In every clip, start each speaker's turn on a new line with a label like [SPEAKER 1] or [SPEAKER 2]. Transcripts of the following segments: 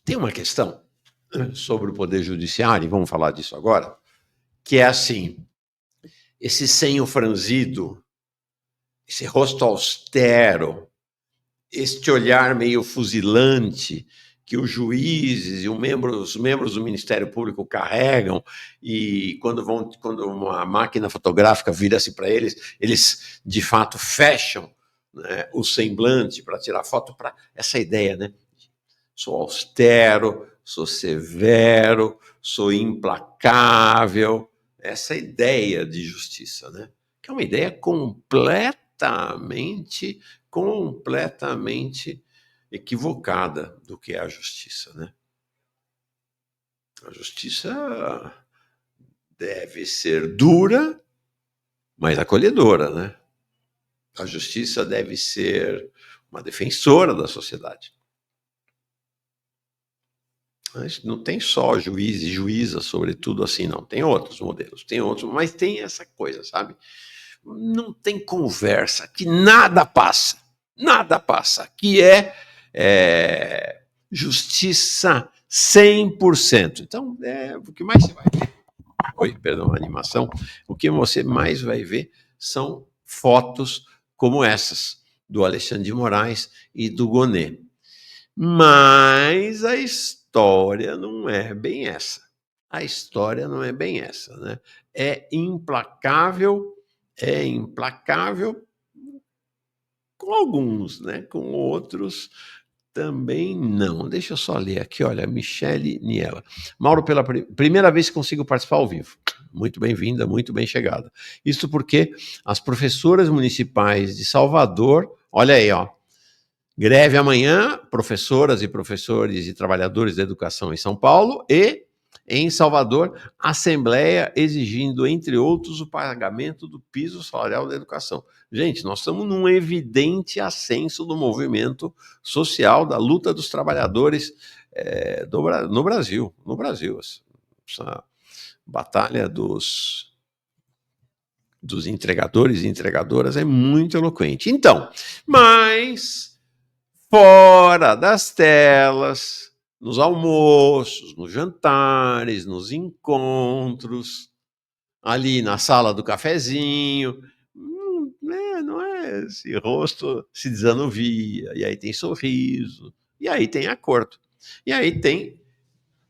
[SPEAKER 1] Tem uma questão sobre o Poder Judiciário, e vamos falar disso agora, que é assim, esse senho franzido, esse rosto austero, este olhar meio fuzilante que os juízes e os membros do Ministério Público carregam, e quando uma máquina fotográfica vira-se para eles, eles de fato fecham, né, o semblante para tirar foto, para essa ideia, né? Sou austero, sou severo, sou implacável, essa ideia de justiça, né? Que é uma ideia completamente equivocada do que é a justiça, né? A justiça deve ser dura, mas acolhedora, né? A justiça deve ser uma defensora da sociedade. Mas não tem só juiz e juíza, sobretudo assim, não. Tem outros modelos, mas tem essa coisa, sabe? Não tem conversa, que nada passa, que é justiça 100%. Então, o que mais você vai ver, animação, o que você mais vai ver são fotos como essas, do Alexandre de Moraes e do Gonê. Mas a história não é bem essa. A história não é bem essa, né? É implacável com alguns, né? Com outros também não. Deixa eu só ler aqui, olha, Michele Niela. Mauro, pela primeira vez que consigo participar ao vivo. Muito bem-vinda, muito bem chegada. Isso porque as professoras municipais de Salvador, olha aí, ó, greve amanhã, professoras e professores e trabalhadores da educação em São Paulo e, em Salvador, assembleia exigindo, entre outros, o pagamento do piso salarial da educação. Gente, nós estamos num evidente ascenso do movimento social, da luta dos trabalhadores no Brasil. Essa batalha dos entregadores e entregadoras é muito eloquente. Então, mas fora das telas, nos almoços, nos jantares, nos encontros, ali na sala do cafezinho, não é esse rosto se desanuvia, e aí tem sorriso, e aí tem acordo, e aí tem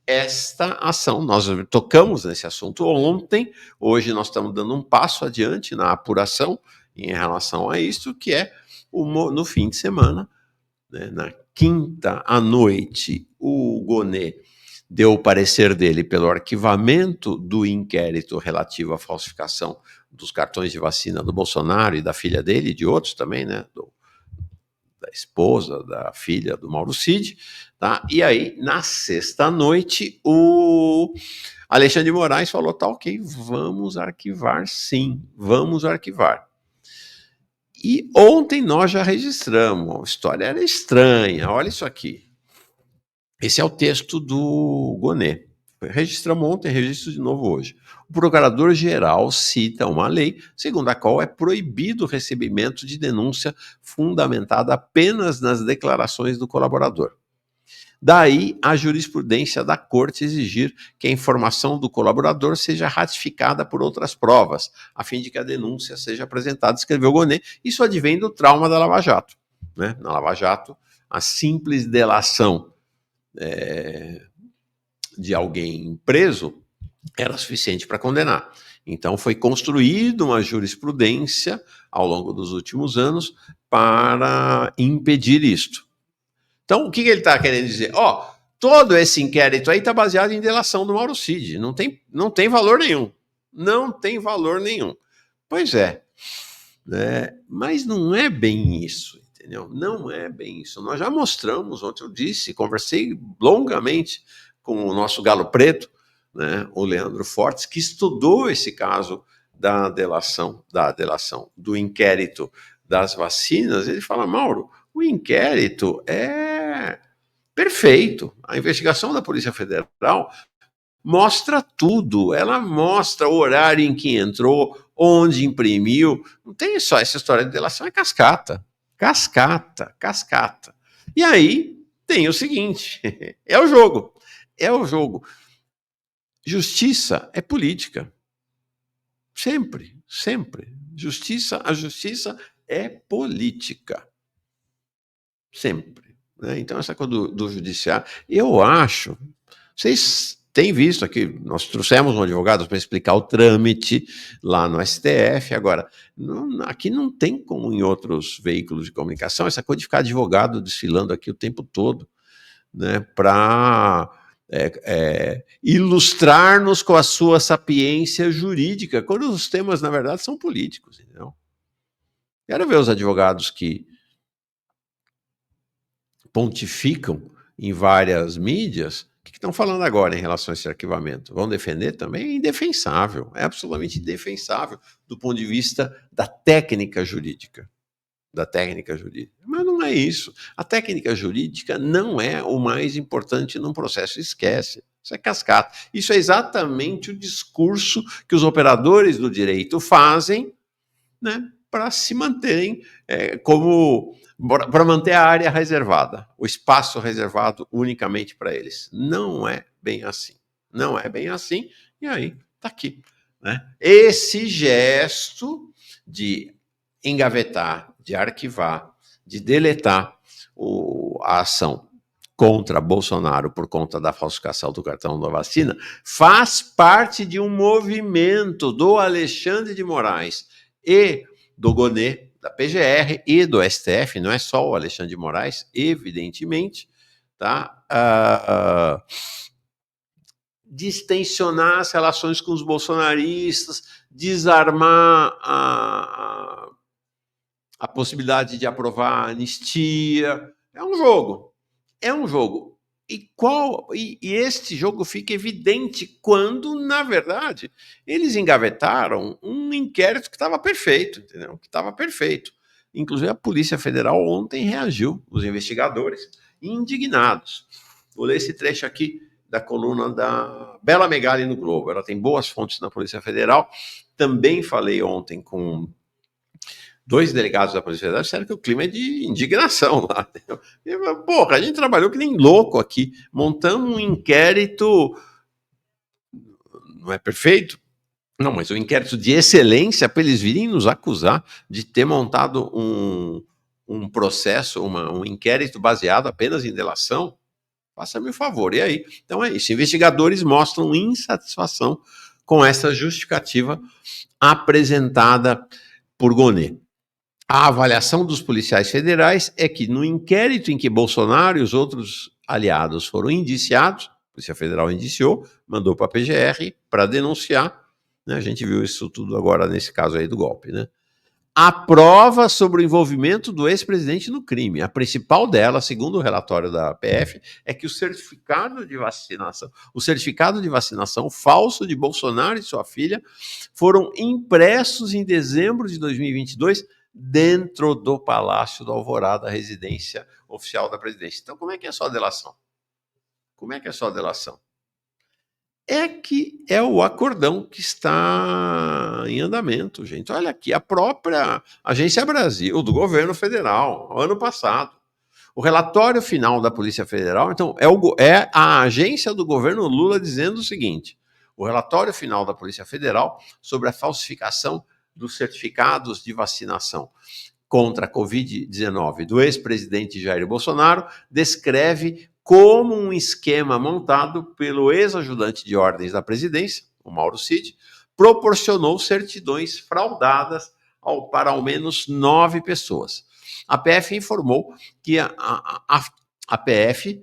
[SPEAKER 1] esta ação. Nós tocamos nesse assunto ontem, hoje nós estamos dando um passo adiante na apuração em relação a isso, que é no fim de semana, né, na quinta à noite, o Gonê deu o parecer dele pelo arquivamento do inquérito relativo à falsificação dos cartões de vacina do Bolsonaro e da filha dele, e de outros também, né, da esposa, da filha do Mauro Cid, tá? E aí, na sexta-noite, o Alexandre de Moraes falou, tá ok, vamos arquivar sim, vamos arquivar. E ontem nós já registramos, a história era estranha, olha isso aqui. Esse é o texto do Gonê. Registramos ontem, registro de novo hoje. O procurador-geral cita uma lei segundo a qual é proibido o recebimento de denúncia fundamentada apenas nas declarações do colaborador. Daí a jurisprudência da Corte exigir que a informação do colaborador seja ratificada por outras provas, a fim de que a denúncia seja apresentada, escreveu Gonê. Isso advém do trauma da Lava Jato, né? Na Lava Jato, a simples delação de alguém preso era suficiente para condenar. Então foi construída uma jurisprudência ao longo dos últimos anos para impedir isto. Então, o que ele está querendo dizer? Todo esse inquérito aí está baseado em delação do Mauro Cid. Não tem valor nenhum. Não tem valor nenhum. Pois é. Mas não é bem isso, entendeu? Não é bem isso. Nós já mostramos, ontem eu disse, conversei longamente com o nosso galo preto, né, o Leandro Fortes, que estudou esse caso da delação, do inquérito das vacinas. Ele fala, Mauro, o inquérito é perfeito. A investigação da Polícia Federal mostra tudo. Ela mostra o horário em que entrou, onde imprimiu. Não tem só essa história de delação, é cascata. E aí, tem o seguinte: é o jogo. É o jogo. Justiça é política. Sempre, sempre. A justiça é política. Sempre. Né? Então, essa coisa do judiciário, eu acho. Vocês têm visto aqui, nós trouxemos um advogado para explicar o trâmite lá no STF. Agora, aqui não tem como em outros veículos de comunicação essa coisa de ficar advogado desfilando aqui o tempo todo, né, para ilustrar-nos com a sua sapiência jurídica, quando os temas, na verdade, são políticos. Entendeu? Quero ver os advogados que pontificam em várias mídias, o que estão falando agora em relação a esse arquivamento? Vão defender também? É indefensável, é absolutamente indefensável do ponto de vista da técnica jurídica. Mas não é isso. A técnica jurídica não é o mais importante num processo. Esquece. Isso é cascata. Isso é exatamente o discurso que os operadores do direito fazem, né, para se manterem para manter a área reservada, o espaço reservado unicamente para eles. Não é bem assim. Não é bem assim, e aí está aqui. Né? Esse gesto de engavetar, de arquivar, de deletar a ação contra Bolsonaro por conta da falsificação do cartão da vacina faz parte de um movimento do Alexandre de Moraes e do Gonê, da PGR e do STF, não é só o Alexandre de Moraes, evidentemente, tá? Distensionar as relações com os bolsonaristas, desarmar a possibilidade de aprovar a anistia. É um jogo. É um jogo. E este jogo fica evidente quando, na verdade, eles engavetaram um inquérito que estava perfeito, entendeu? Que estava perfeito. Inclusive, a Polícia Federal ontem reagiu, os investigadores, indignados. Vou ler esse trecho aqui da coluna da Bela Megali no Globo. Ela tem boas fontes na Polícia Federal. Também falei ontem com 2 delegados da Polícia Federal, disseram que o clima é de indignação lá. Porra, a gente trabalhou que nem louco aqui, montamos um inquérito, não é perfeito? Não, mas um inquérito de excelência para eles virem nos acusar de ter montado um processo, um inquérito baseado apenas em delação. Faça-me o favor. E aí? Então é isso. Investigadores mostram insatisfação com essa justificativa apresentada por Gonê. A avaliação dos policiais federais é que no inquérito em que Bolsonaro e os outros aliados foram indiciados, a Polícia Federal indiciou, mandou para a PGR para denunciar, né? A gente viu isso tudo agora nesse caso aí do golpe, né? A prova sobre o envolvimento do ex-presidente no crime. A principal dela, segundo o relatório da PF, é que o certificado de vacinação falso de Bolsonaro e sua filha foram impressos em dezembro de 2022 dentro do Palácio do Alvorada, residência oficial da presidência. Então, como é que é só a delação? Como é que é só a delação? É que é o acordão que está em andamento, gente. Olha aqui, a própria Agência Brasil, do governo federal, ano passado. O relatório final da Polícia Federal, então, é a agência do governo Lula dizendo o seguinte: o relatório final da Polícia Federal sobre a falsificação dos certificados de vacinação contra a Covid-19 do ex-presidente Jair Bolsonaro descreve como um esquema montado pelo ex-ajudante de ordens da presidência, o Mauro Cid, proporcionou certidões fraudadas para ao menos 9 pessoas. A PF informou que a PF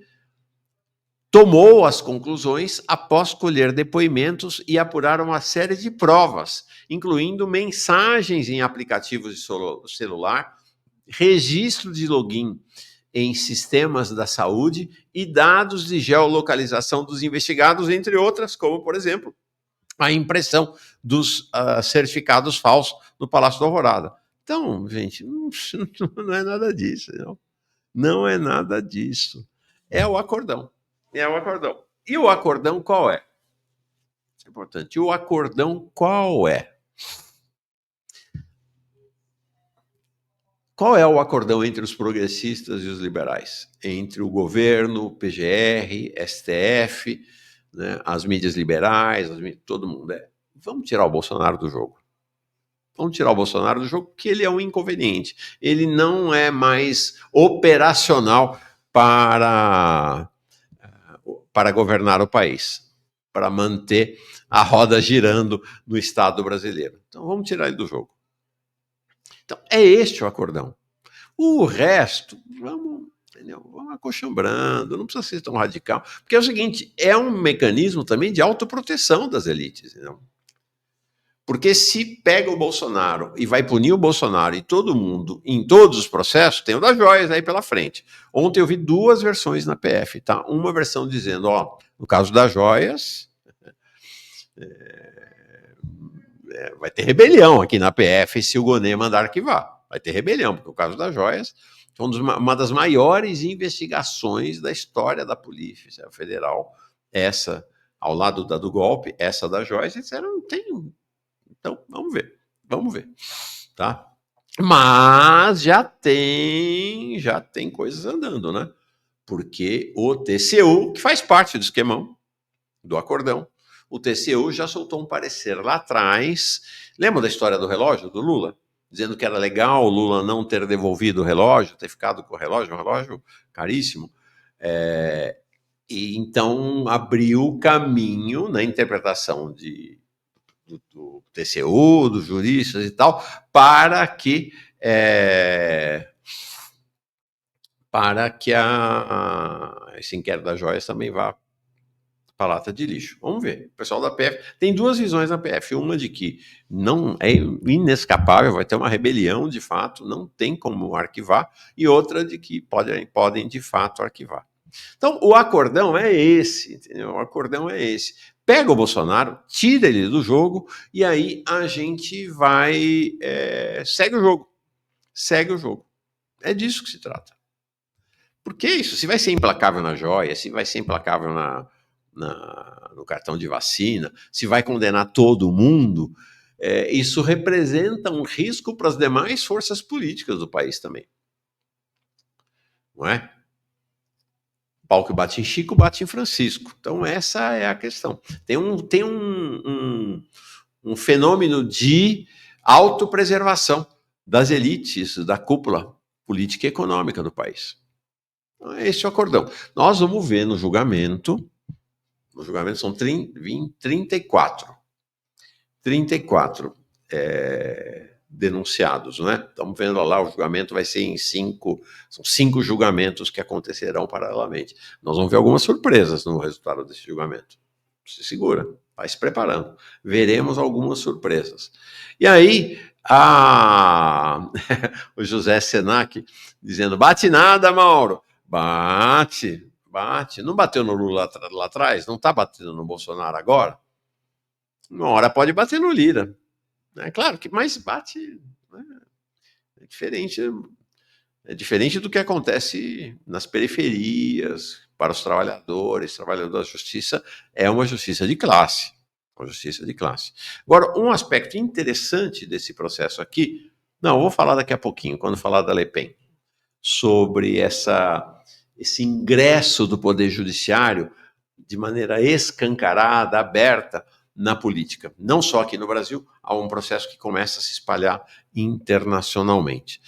[SPEAKER 1] tomou as conclusões após colher depoimentos e apurar uma série de provas, incluindo mensagens em aplicativos de celular, registro de login em sistemas da saúde e dados de geolocalização dos investigados, entre outras, como, por exemplo, a impressão dos certificados falsos no Palácio da Alvorada. Então, gente, não é nada disso. Não é nada disso. É o acordão. É o acordão. E o acordão qual é? Isso é importante. E o acordão qual é? Qual é o acordão entre os progressistas e os liberais? Entre o governo, PGR, STF, né, as mídias liberais, todo mundo. Vamos tirar o Bolsonaro do jogo. Vamos tirar o Bolsonaro do jogo, porque ele é um inconveniente. Ele não é mais operacional para governar o país, para manter a roda girando no Estado brasileiro. Então vamos tirar ele do jogo. Então é este o acordão. O resto, vamos acostumbrando, não precisa ser tão radical, porque é o seguinte, é um mecanismo também de autoproteção das elites, entendeu? Porque se pega o Bolsonaro e vai punir o Bolsonaro e todo mundo em todos os processos, tem o das joias aí pela frente. Ontem eu vi 2 versões na PF, tá? Uma versão dizendo, ó, no caso das joias, vai ter rebelião aqui na PF se o Gonê mandar arquivar. Vai ter rebelião, porque o caso das joias foi uma das maiores investigações da história da Polícia Federal. Essa, ao lado da do golpe, essa das joias, eles disseram, não tem. Então, vamos ver, tá? Mas já tem coisas andando, né? Porque o TCU, que faz parte do esquemão, do acordão, o TCU já soltou um parecer lá atrás. Lembra da história do relógio do Lula? Dizendo que era legal o Lula não ter devolvido o relógio, ter ficado com o relógio, um relógio caríssimo. E então abriu caminho na interpretação do TCU, dos juristas e tal, para que esse inquérito das joias também vá para a lata de lixo. Vamos ver. O pessoal da PF tem 2 visões na PF. Uma de que não é inescapável, vai ter uma rebelião de fato, não tem como arquivar, e outra de que podem de fato arquivar. Então, o acordão é esse, entendeu? O acordão é esse. Pega o Bolsonaro, tira ele do jogo, e aí a gente vai. Segue o jogo. Segue o jogo. É disso que se trata. Porque isso, se vai ser implacável na joia, se vai ser implacável no cartão de vacina, se vai condenar todo mundo, isso representa um risco para as demais forças políticas do país também. Não é? Pau que bate em Chico, bate em Francisco. Então, essa é a questão. Tem um fenômeno de autopreservação das elites, da cúpula política e econômica do país. Então, é esse o acordão. Nós vamos ver no julgamento são 34. 34 denunciados, né? Estamos vendo lá, o julgamento vai ser em 5, são 5 julgamentos que acontecerão paralelamente. Nós vamos ver algumas surpresas no resultado desse julgamento. Se segura, vai se preparando. Veremos algumas surpresas. E aí, o José Senac dizendo, bate nada, Mauro. Bate. Não bateu no Lula lá atrás? Não está batendo no Bolsonaro agora? Uma hora pode bater no Lira. É claro que mais bate. Né? É diferente do que acontece nas periferias, para os trabalhadores. Trabalhadores da justiça é uma justiça de classe. Uma justiça de classe. Agora, um aspecto interessante desse processo aqui, não, eu vou falar daqui a pouquinho, quando falar da Le Pen, sobre esse ingresso do Poder Judiciário de maneira escancarada, aberta, na política. Não só aqui no Brasil, há um processo que começa a se espalhar internacionalmente.